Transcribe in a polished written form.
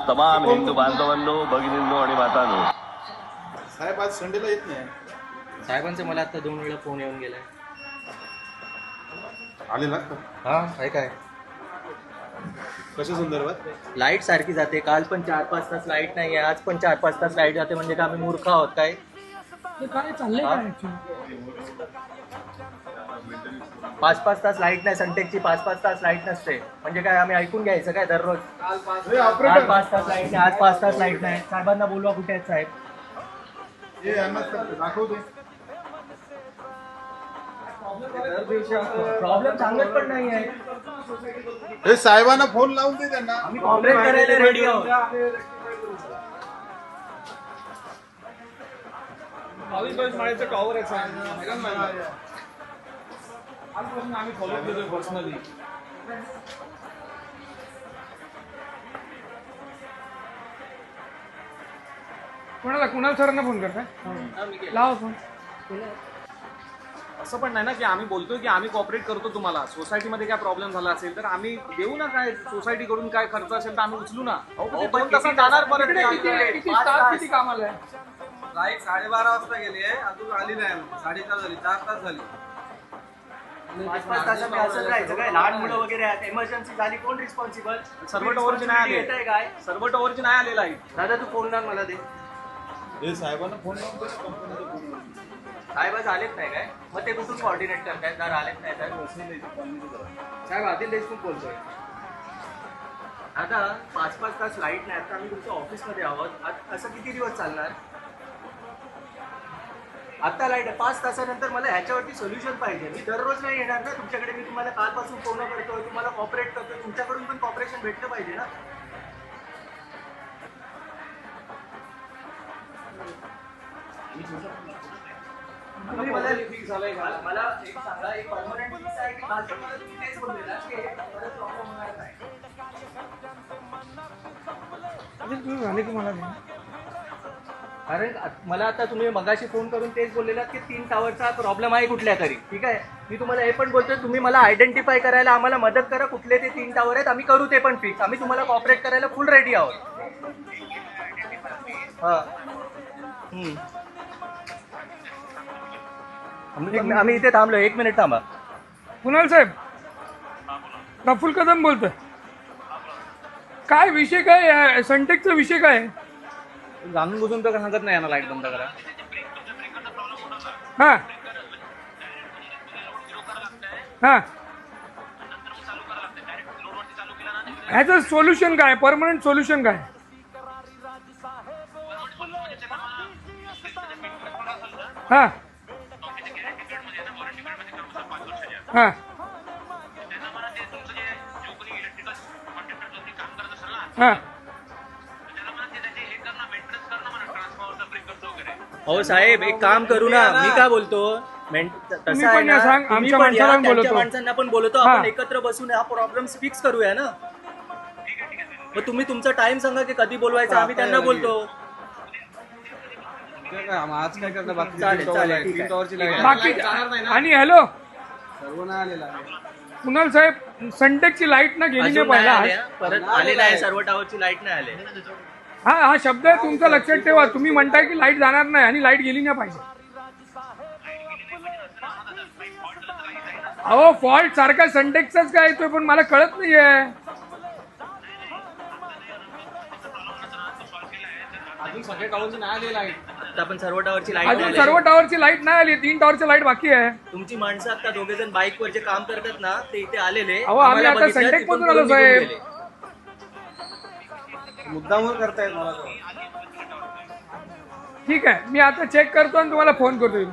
तमाम हिंदू बांधवांनो, भगिनींनो आणि मातांनो, साहेब आज संडेला येत नाही. साहेबांचे मला आता 2 वेळा फोन येऊन गेलाय. आलेला हा काय काय कशा संदर्भात? लाईट सारखी जाते. काल पण 4-5 तास लाईट नाही आहे, आज पण 4-5 तास लाईट जाते. म्हणजे का आम्ही मूर्ख आहोत काय? काय चाललंय काय ऍक्च्युली? 5-5 तास लाईट नाही. सनटेकची 5-5 तास लाईट नसते. म्हणजे काय आम्ही ऐकून घ्यायचं काय दररोज? काल 5 तास लाईट नाही, आज 5 तास लाईट नाही. साहेबांना बोलवा, कुठे आहेत साहेब? दाखवतो. प्रॉब्लेम सांगत पण नाही आहे. हे साहेबांना फोन लावून दे त्यांना. आम्ही कॉम्प्लेन करायला रेडी आहोत. 22 माळ्याचं टॉवर आहे साहेब. आजपासून आम्ही फॉलो केलं पर्सनली. कोणाला कुणाल सरांना फोन करताय? लावा फोन. असं पण नाही ना की आम्ही बोलतोय की आम्ही कॉपरेट करतो तुम्हाला. सोसायटीमध्ये काय प्रॉब्लेम झाला असेल तर आम्ही देऊ ना, काय सोसायटी कडून काय खर्च असेल तर आम्ही उचलू ना. पण तसं जाणार परत. किती स्टाफ किती कामाला आहे? लाईट 12:30 वाजता गेली आहे, अजून आली नाही. 4:30 झाली, 4 तास झाली. 5-5 तासांनी असं राहायचं काय? लहान मुलं वगैरे आहेत, इमर्जन्सी झाली, कोण रिस्पॉन्सिबल? सर्व टॉवरची नाही आले. काय सर्व टॉवरची नाही आले लाईट. दादा तू फोन लाव मला दे. हे साहेबांना फोन लावून दे. कंपनीचा फोन लावून दे. साहेब आज आलेच नाही काय? मग ते कुठून कोऑर्डिनेट करतायत? जर आलेच नाही तर साहेब आदिल देशमुख बोलतोय. आता 5-5 तास लाईट नाही. आता आम्ही तुमच्या ऑफिसमध्ये आहोत. असं किती दिवस चालणार? आता लाईट आहे, 5 तासानंतर मला ह्याच्यावरती सोल्युशन पाहिजे. मी दररोज नाही येणार ना तुमच्याकडे. मी तुम्हाला कालपासून फोन करतोय, तुम्हाला कॉपरेट करतोय. तुमच्याकडून पण कॉपरेशन भेटलं पाहिजे ना. मला एक सांगा, एक परमनंट फिक्स आहे की काल पण मला तुम्ही तेच बोललेला की परत प्रॉब्लेम होणार नाही. तुम्ही झाले की मला द्या. कारण मला आता तुम्ही मगाशी फोन करून तेच बोललेलात की 3 टॉवरचा प्रॉब्लेम आहे कुठल्या तरी. ठीक आहे, मी तुम्हाला हे पण बोलतोय, तुम्ही मला आयडेंटिफाय करायला आम्हाला मदत करा कुठले ते 3 टॉवर आहेत. आम्ही करू ते पण फिक्स. आम्ही तुम्हाला कॉपरेट करायला फुल रेडी आहोत. हां आम्ही इथे थांबलो. 1 मिनिट थांबा. कुणाल साहेब, प्रफुल्ल कदम बोलतोय. काय विषय काय आहे? सनटेकचा विषय काय आहे? जाणून बुजून तर सांगत नाही ना लाईट बंद करा. हा हा ह्याचं सोल्युशन काय? परमनंट सोल्युशन काय? हा हा हा हो साहेब, एक काम करू ना. मी काय बोलतो, तसं आहे ना, सांग, तुम्ही आमच्या पण या, माणसाला त्यांच्या बोलवतो. माणसांना पण बोलवतो. हा. आपण एकत्र बसून हा प्रॉब्लेम फिक्स करूया ना. मग तुम्ही तुमचा टाइम सांगा की कधी बोलवायचं, आम्ही त्यांना बोलतो. आज काय करणार? बाकी चालेल, चालेल, ठीक आहे. 3 टॉवरची लाईट बाकी आणि हॅलो सर्व नाही आलेला आहे. कुणाल साहेब, सनटेकची लाईट ना गेली नाही अजून नाही पहिला. आले, परत आले नाही. सर्व टॉवरची लाईट नाही आले. हा हा शब्द आहे तुमचा, लक्षात ठेवा. तुम्ही म्हणताय की लाईट जाणार नाही आणि लाईट गेली नाही पाहिजे. अहो फॉल्ट सारखा सनटेकचाच काय येतोय, पण मला कळत नाहीये. अजून सगळ्या टॉवरची नाही आले लाईट. आता पण सर्व टॉवरची लाईट अजून सर्व टॉवरची लाईट नाही आली. 3 टॉवरची लाईट बाकी आहे. तुमची माणसं आता 2 जण बाईकवर जे काम करतात ना, ते इथे आलेले. अहो, आम्ही आम्हाला आता बघितलं, सनटेक तिथून पासून आलो पळून निघून साहेब. गेले. मुद्दामून करतायत मला. ठीक आहे, मी आता चेक करतो आणि तुम्हाला फोन करतो.